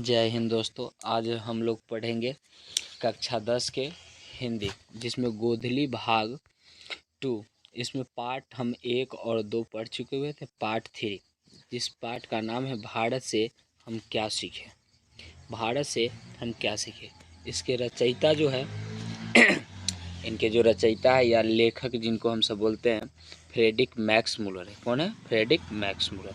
जय हिंद दोस्तों। आज हम लोग पढ़ेंगे कक्षा 10 के हिंदी, जिसमें गोधली भाग 2। इसमें पार्ट हम 1 और 2 पढ़ चुके हुए थे। पार्ट 3, जिस पार्ट का नाम है भारत से हम क्या सीखे। भारत से हम क्या सीखे, इसके रचयिता जो है इनके जो रचयिता है या लेखक जिनको हम सब बोलते हैं, फ्रेडरिक मैक्स मूलर है। कौन है? Friedrich Max Muller.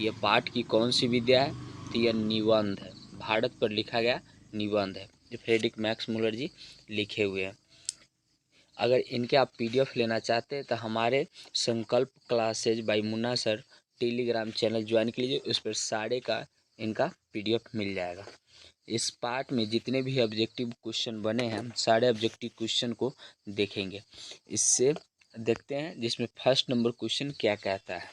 ये पाठ की कौन सी विद्या है? तो यह निबंध है, भारत पर लिखा गया निबंध है, जो फ्रेडरिक मैक्स मूलर जी लिखे हुए हैं। अगर इनके आप पीडीएफ लेना चाहते हैं तो हमारे Sankalp classes by Munna sir Telegram channel join कीजिए, उस पर सारे का इनका पीडीएफ मिल जाएगा। इस पार्ट में जितने भी ऑब्जेक्टिव क्वेश्चन बने हैं, सारे ऑब्जेक्टिव क्वेश्चन को देखेंगे। इससे देखते हैं जिसमें फर्स्ट नंबर क्वेश्चन क्या कहता है।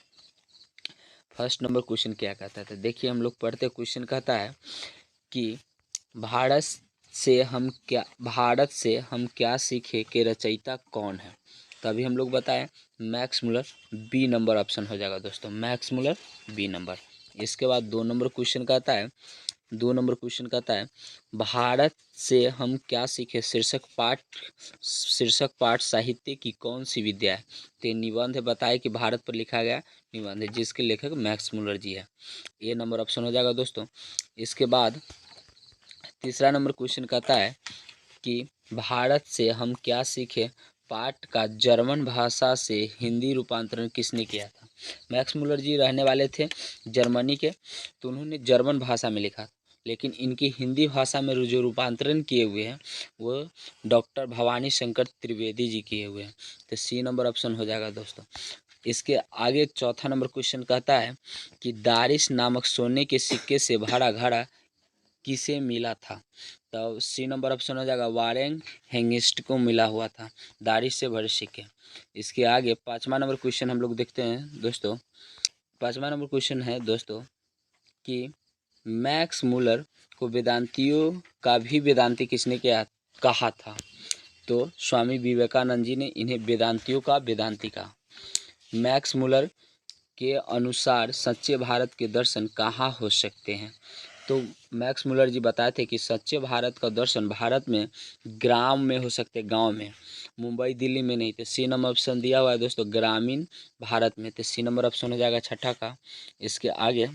फर्स्ट नंबर क्वेश्चन क्या कहता है तो देखिए, हम लोग पढ़ते क्वेश्चन कहता है कि भारत से हम क्या सीखे के रचयिता कौन है। तभी हम लोग बताएं Max Muller. B number option हो जाएगा दोस्तों, मैक्स मूलर बी नंबर। इसके बाद 2 नंबर क्वेश्चन कहता है, 2 नंबर क्वेश्चन कहता है भारत से हम क्या सीखे शीर्षक पाठ साहित्य की कौन सी विद्या है। तो निबंध है, बताए कि भारत पर लिखा गया निबंध है, जिसके लेखक मैक्स मूलर जी है। ये नंबर ऑप्शन हो जाएगा दोस्तों। इसके बाद तीसरा नंबर क्वेश्चन कहता है कि भारत से हम क्या सीखे पाठ का जर्मन भाषा से हिंदी रूपांतरण किसने किया था। मैक्स मूलर जी रहने वाले थे जर्मनी के, तो उन्होंने जर्मन भाषा में लिखा, लेकिन इनकी हिंदी भाषा में जो रूपांतरण किए हुए हैं वो डॉक्टर भवानी शंकर त्रिवेदी जी किए हुए हैं। तो सी नंबर ऑप्शन हो जाएगा दोस्तों। इसके आगे चौथा नंबर क्वेश्चन कहता है कि दारिश नामक सोने के सिक्के से भरा घड़ा किसे मिला था। तो सी नंबर ऑप्शन हो जाएगा, वारेन हेंगिस्ट को मिला हुआ था दारिश से भरे सिक्के। इसके आगे 5वां नंबर क्वेश्चन हम लोग देखते हैं दोस्तों। 5वां नंबर क्वेश्चन है दोस्तों कि मैक्स मूलर को वेदांतियों का भी वेदांती किसने कहा था। तो स्वामी विवेकानंद जी ने इन्हें वेदांतियों का वेदांती कहा। मैक्स मूलर के अनुसार सच्चे भारत के दर्शन कहाँ हो सकते हैं। तो मैक्स मूलर जी बताए थे कि सच्चे भारत का दर्शन भारत में ग्राम में हो सकते, गांव में, मुंबई दिल्ली में नहीं। तो सी नंबर ऑप्शन दिया हुआ है दोस्तों, ग्रामीण भारत में। तो सी नंबर ऑप्शन हो जाएगा छठा का। इसके आगे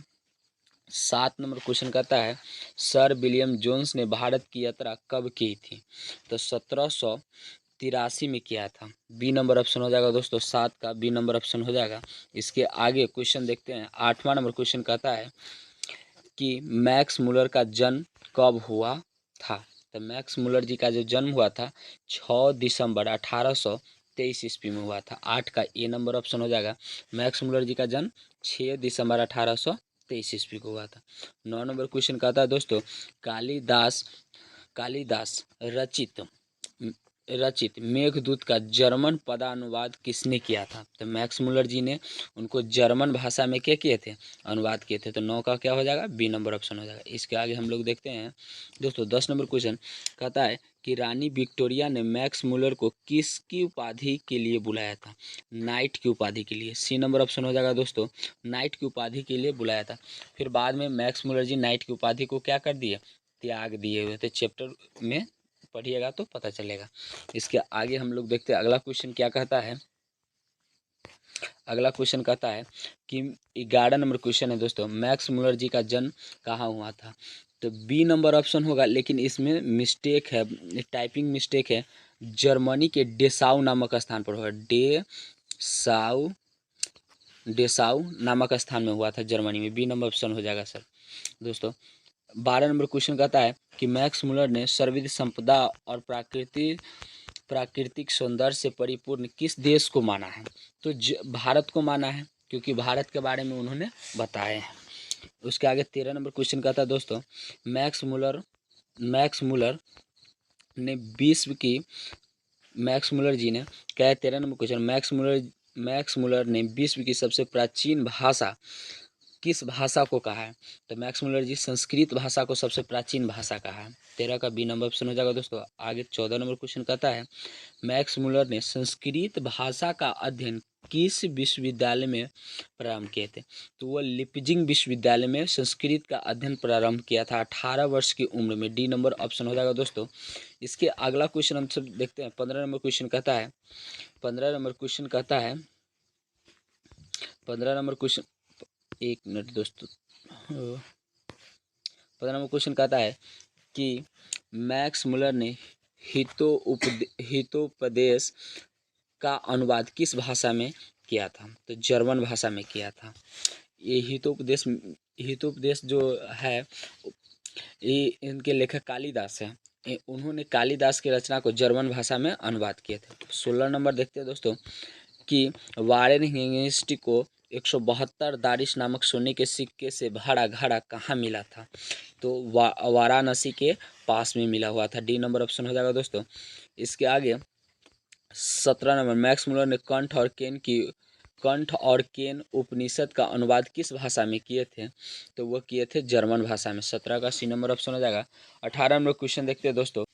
7 नंबर क्वेश्चन कहता है सर विलियम जोन्स ने भारत की यात्रा कब की थी। तो 1783 में किया था। बी नंबर ऑप्शन हो जाएगा दोस्तों, 7 का बी नंबर ऑप्शन हो जाएगा। इसके आगे क्वेश्चन देखते हैं। 8वां नंबर क्वेश्चन कहता है कि मैक्स मूलर का जन्म कब हुआ था। तो मैक्स मूलर जी का जो जन्म हुआ था 6 दिसंबर 1823 ईस्वी में हुआ था। 8 का ए नंबर ऑप्शन हो जाएगा। मैक्स मूलर जी का जन्म 6 दिसंबर 1823 ईस्वी को हुआ था। 9 नंबर क्वेश्चन कहता है दोस्तों कालिदास रचित मेघदूत का जर्मन पदानुवाद किसने किया था। तो मैक्स मूलर जी ने उनको जर्मन भाषा में क्या किए थे, अनुवाद किए थे। तो 9 का क्या हो जाएगा, बी नंबर ऑप्शन हो जाएगा। इसके आगे हम लोग देखते हैं दोस्तों 10 नंबर क्वेश्चन कहता है कि रानी विक्टोरिया ने मैक्स मूलर को किसकी उपाधि के लिए बुलाया था। नाइट की उपाधि के लिए। सी नंबर ऑप्शन हो जाएगा दोस्तों, नाइट की उपाधि के लिए बुलाया था। फिर बाद में मैक्स मूलर जी नाइट की उपाधि को क्या कर दिए, त्याग दिए हुए थे। चैप्टर में पढ़िएगा तो पता चलेगा। इसके आगे हम लोग देखते हैं अगला क्वेश्चन क्या कहता है। अगला क्वेश्चन कहता है कि 11 नंबर क्वेश्चन है दोस्तों, मैक्स मूलर जी का जन्म कहाँ हुआ था। तो बी नंबर ऑप्शन होगा, लेकिन इसमें मिस्टेक है, टाइपिंग मिस्टेक है। जर्मनी के डेसाउ नामक स्थान पर हुआ। डेसाउ नामक स्थान में हुआ था जर्मनी में। बी नंबर ऑप्शन हो जाएगा सर दोस्तों। 12 नंबर क्वेश्चन कहता है कि मैक्स मूलर ने सर्वविध संपदा और प्राकृतिक सौंदर्य से परिपूर्ण किस देश को माना है। तो भारत को माना है, क्योंकि भारत के बारे में उन्होंने बताए हैं। उसके आगे 13 नंबर क्वेश्चन कहता है दोस्तों, मैक्स मूलर ने विश्व की मैक्स मूलर जी ने क्या है। 13 नंबर क्वेश्चन, मैक्स मूलर ने विश्व की सबसे प्राचीन भाषा किस भाषा को कहा है। तो मैक्स मूलर जी संस्कृत भाषा को सबसे प्राचीन भाषा कहा है। 13 का बी नंबर ऑप्शन हो जाएगा दोस्तों। आगे 14 नंबर क्वेश्चन कहता है मैक्स मूलर ने संस्कृत भाषा का अध्ययन किस विश्वविद्यालय में प्रारंभ किए थे? तो वह लिपजिंग विश्वविद्यालय में संस्कृत का अध्ययन प्रारंभ किया था 18 वर्ष की उम्र में। डी नंबर ऑप्शन हो जाएगा दोस्तों। इसके अगला क्वेश्चन हम सब देखते हैं। 15 नंबर क्वेश्चन कहता है 15 नंबर क्वेश्चन कहता है 15 नंबर क्वेश्चन, एक मिनट दोस्तों, 15 नंबर क्वेश्चन कहता है कि मैक्स मुलर ने हितोपदेश का अनुवाद किस भाषा में किया था? तो जर्मन भाषा में किया था। ये हितोपदेश जो है ये इनके लेखक कालिदास हैं। उन्होंने कालिदास की रचना को जर्मन भाषा में अनुवाद किए थे। 16 नंबर देखते हैं दोस्तों कि वारेन हेंगेस्टी को 172 दारिश नामक सोने के सिक्के से भरा घड़ा कहाँ मिला था? तो वाराणसी के पास में मिला हुआ था। डी नंबर ऑप्शन हो जाएगा दोस्तों। इसके आगे 17 नंबर, मैक्स मुलर ने कंठ और केन उपनिषद का अनुवाद किस भाषा में किए थे? तो वो किए थे जर्मन भाषा में। 17 का सी नंबर ऑप्शन हो जाएगा। 18 नंबर क्वेश्चन देखते हैं दोस्तों,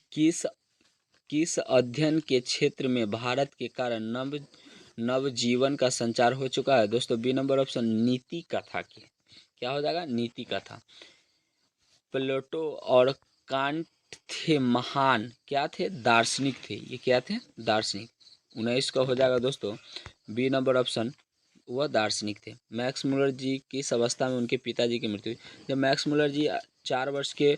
किस अध्ययन के क्षेत्र में भारत के कारण नवजीवन का संचार हो चुका है? दोस्तों बी नंबर ऑप्शन, नीति कथा के। क्या हो जाएगा? नीति कथा। प्लेटो और कांट थे महान क्या थे? दार्शनिक थे। ये क्या थे? दार्शनिक। 19 का हो जाएगा दोस्तों बी नंबर ऑप्शन, वह दार्शनिक थे। मैक्स मुलर जी किस अवस्था में उनके पिताजी की मृत्यु हुई? जब मैक्स मुलर जी 4 वर्ष के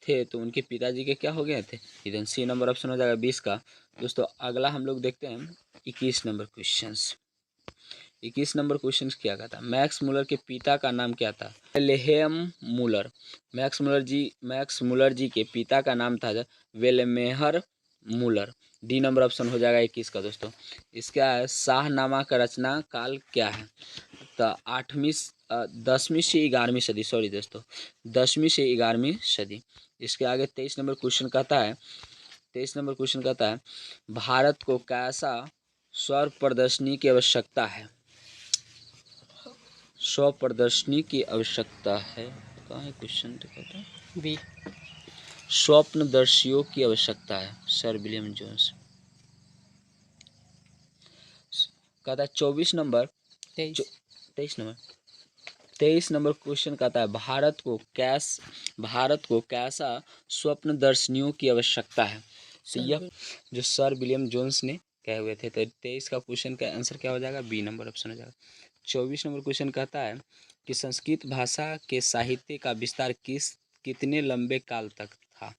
थे तो उनके पिताजी के क्या हो गए थे? इधर सी नंबर ऑप्शन हो जाएगा 20 का। दोस्तों अगला हम लोग देखते हैं 21 नंबर क्वेश्चन। 21 नंबर क्वेश्चन क्या कहता है? मैक्स मुलर के पिता का नाम क्या था? विल्हेम मुलर। मैक्स मुलर जी के पिता का नाम था विल्हेम मुलर। डी नंबर ऑप्शन हो जाएगा 21 का दोस्तों। इसका शाहनामा का रचना काल क्या है? तो 10वीं से 11वीं सदी, सॉरी दोस्तों 10वीं से 11वीं सदी। इसके आगे 23 नंबर क्वेश्चन कहता है 23 नंबर क्वेश्चन कहता है भारत को कैसा सौर प्रदर्शनी की आवश्यकता है? सौर प्रदर्शनी की आवश्यकता है। कहाँ है क्वेश्चन? तो कहता है बी, स्वप्नदर्शियों की आवश्यकता है। Sir William Jones. कहता है 24 नंबर 23 नंबर क्वेश्चन कहता है भारत को कैसा स्वप्नदर्शियों की आवश्यकता है? तो यह जो सर विलियम जोन्स ने कहे हुए थे। तो 23 का क्वेश्चन का आंसर क्या हो जाएगा? बी नंबर ऑप्शन हो जाएगा। 24 नंबर क्वेश्चन कहता है कि संस्कृत भाषा के साहित्य का विस्तार कितने लंबे काल तक था?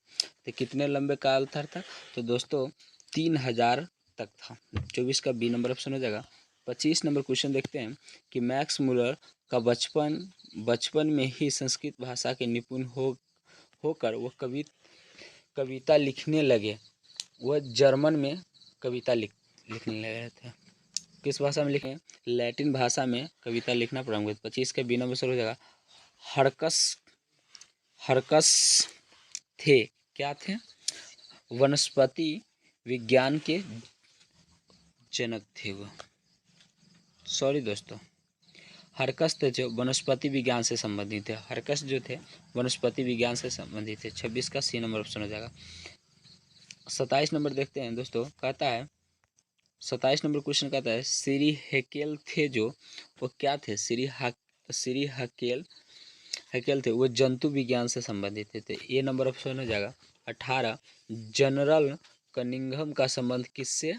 तो कितने लंबे काल तक था? तो दोस्तों 3000 तक था। 24 का बी नंबर ऑप्शन हो जाएगा। 25 नंबर क्वेश्चन देखते हैं कि मैक्स मुलर का बचपन में ही संस्कृत भाषा के निपुण होकर वो कविता लिखने लगे। वह जर्मन में कविता लिखने लगे थे। किस भाषा में लिखे? लैटिन भाषा में कविता लिखना प्रारंभ किया। 25 का बी नंबर हो जाएगा। हरकस थे क्या थे? वनस्पति विज्ञान के जनक थे वह। सॉरी दोस्तों, हरकस थे जो वनस्पति विज्ञान से संबंधित थे। हरकस जो थे वनस्पति विज्ञान से संबंधित थे। 26 का सी नंबर ऑप्शन हो जाएगा। 27 नंबर देखते हैं दोस्तों, कहता है 27 नंबर क्वेश्चन कहता है श्री हेकेल थे जो वो क्या थे? श्री हेकेल थे वो जंतु विज्ञान से संबंधित थे। तो ए नंबर ऑप्शन हो जाएगा। 18 जनरल कनिंघम का संबंध किससे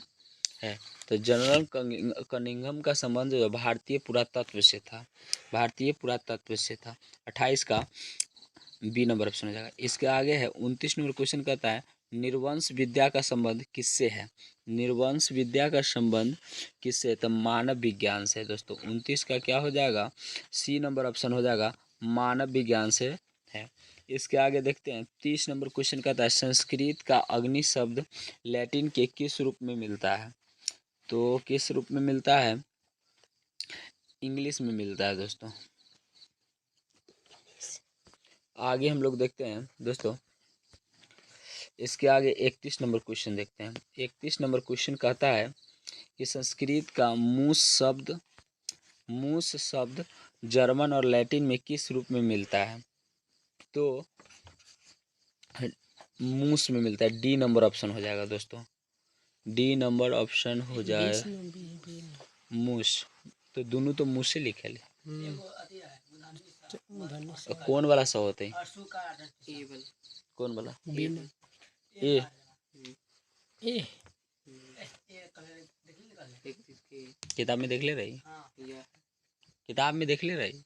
है? तो जनरल कनिंघम का संबंध जो भारतीय पुरातत्व से था। 28 का बी नंबर ऑप्शन हो जाएगा। इसके आगे है 29 नंबर क्वेश्चन कहता है निर्वंश विद्या का संबंध किससे है? निर्वंश विद्या का संबंध किससे? तो मानव विज्ञान से। दोस्तों 29 का क्या हो जाएगा? सी नंबर ऑप्शन हो जाएगा, मानव विज्ञान से है। इसके आगे देखते हैं 30 नंबर क्वेश्चन कहता है संस्कृत का अग्नि शब्द लैटिन के किस रूप में मिलता है? तो किस रूप में मिलता है? इंग्लिश में मिलता है दोस्तों। आगे हम लोग देखते हैं दोस्तों, इसके आगे 31 नंबर क्वेश्चन देखते हैं। 31 नंबर क्वेश्चन कहता है कि संस्कृत का मूस शब्द जर्मन और लैटिन में किस रूप में मिलता है? तो मूस में मिलता है। डी नंबर ऑप्शन हो जाएगा दोस्तों। डी नंबर ऑप्शन हो जाए। मूस, तो दोनों तो मुँह से लिखे ले। कौन वाला सौ होता है? कौन वाला? ए ए किताब में देख ले रही, किताब में देख ले रही।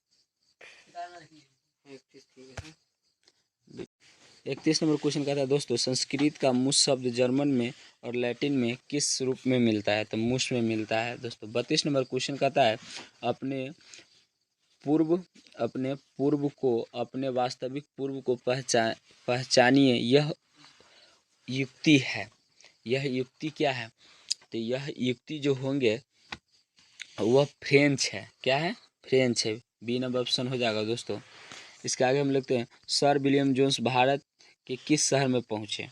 31 नंबर क्वेश्चन कहता है दोस्तों, संस्कृत का मूस शब्द जर्मन में और लैटिन में किस रूप में मिलता है? तो मूस में मिलता है दोस्तों। 32 नंबर क्वेश्चन कहता है, अपने पूर्व को अपने वास्तविक पूर्व को पहचानिए, यह युक्ति है। यह युक्ति क्या है? तो यह युक्ति जो होंगे वह फ्रेंच है। क्या है? फ्रेंच है। बी नंबर ऑप्शन हो जाएगा दोस्तों। इसके आगे हम लिखते हैं, सर विलियम जोन्स भारत के किस शहर में पहुंचे?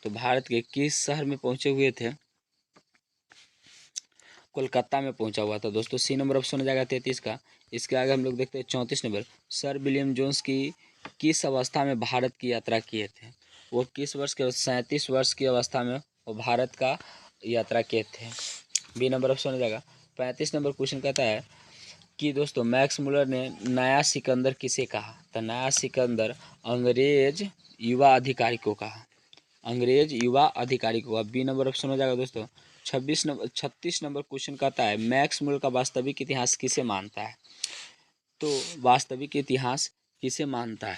तो भारत के किस शहर में पहुंचे हुए थे? कोलकाता में पहुंचा हुआ था दोस्तों। सी नंबर ऑप्शन हो जाएगा 33 का। इसके आगे हम लोग देखते हैं 34 नंबर, सर विलियम जोन्स की किस अवस्था में भारत की यात्रा किए थे? वो किस वर्ष के? 37 वर्ष की अवस्था में वो भारत का यात्रा किए थे। बी नंबर ऑप्शन हो जाएगा। 35 नंबर क्वेश्चन कहता है कि दोस्तों, मैक्स मुलर ने नया सिकंदर किसे कहा? तो नया सिकंदर अंग्रेज युवा अधिकारी को कहा। अंग्रेज युवा अधिकारी को कहा। बी नंबर ऑप्शन हो जाएगा दोस्तों। 36 नंबर क्वेश्चन कहता है, मैक्स मुलर का वास्तविक इतिहास किसे मानता है? तो वास्तविक इतिहास किसे मानता है?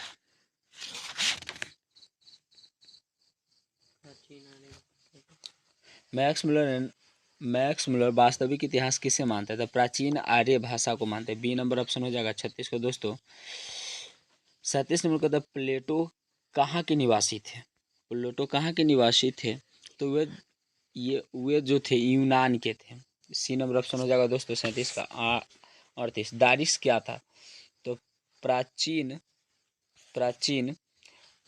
मैक्स मुलर वास्तविक इतिहास किसे मानता है? तो प्राचीन आर्य भाषा को मानते हैं। बी नंबर ऑप्शन हो जाएगा 36 को दोस्तों। 37 नंबर का, प्लेटो कहाँ के निवासी थे? प्लेटो कहाँ के निवासी थे? तो वे जो थे यूनान के थे। सी नंबर ऑप्शन हो जाएगा दोस्तों 37 का। 38 दारिस क्या था? तो प्राचीन प्राचीन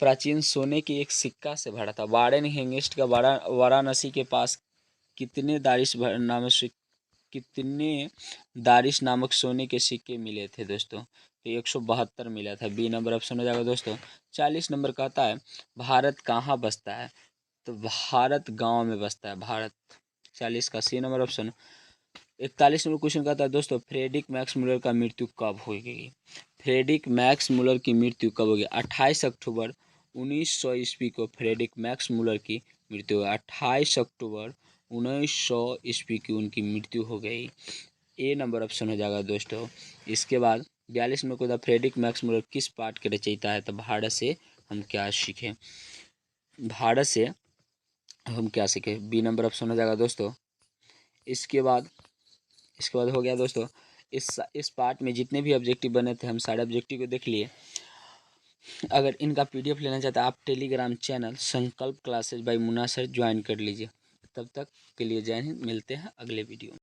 प्राचीन सोने के एक सिक्का से भरा था। वारेन हेंगिस्ट का वाराणसी के पास कितने दारिश नामक सोने के सिक्के मिले थे दोस्तों? तो 172 मिला था। बी नंबर ऑप्शन हो जाएगा दोस्तों। 40 नंबर कहता है, भारत कहाँ बसता है? तो भारत गांव में बसता है। भारत 40 का C number option. 41 number question कहता है दोस्तों, फ्रेडरिक मैक्स मुलर का मृत्यु कब हुई? फ्रेडरिक मैक्स मुलर की मृत्यु कब होगी? 28 अक्टूबर 1900 ईस्वी को फ्रेडरिक मैक्स मुलर की मृत्यु हुई। 28 अक्टूबर 1900 ईस्वी की उनकी मृत्यु हो गई। ए नंबर ऑप्शन हो जाएगा दोस्तों। इसके बाद 42 नंबर को, फ्रेडरिक मैक्स मुलर किस पाठ के रचयिता है? तो भारत से हम क्या सीखें? भारत से हम क्या सीखें? बी नंबर ऑप्शन हो जाएगा दोस्तों। इसके बाद हो गया दोस्तों, इस पार्ट में जितने भी ऑब्जेक्टिव बने थे हम सारे ऑब्जेक्टिव को देख लिए। अगर इनका पीडीएफ लेना चाहते हैं आप Telegram channel Sankalp classes by Munna sir join कर लीजिए। तब तक के लिए जय हिंद, मिलते हैं अगले वीडियो में।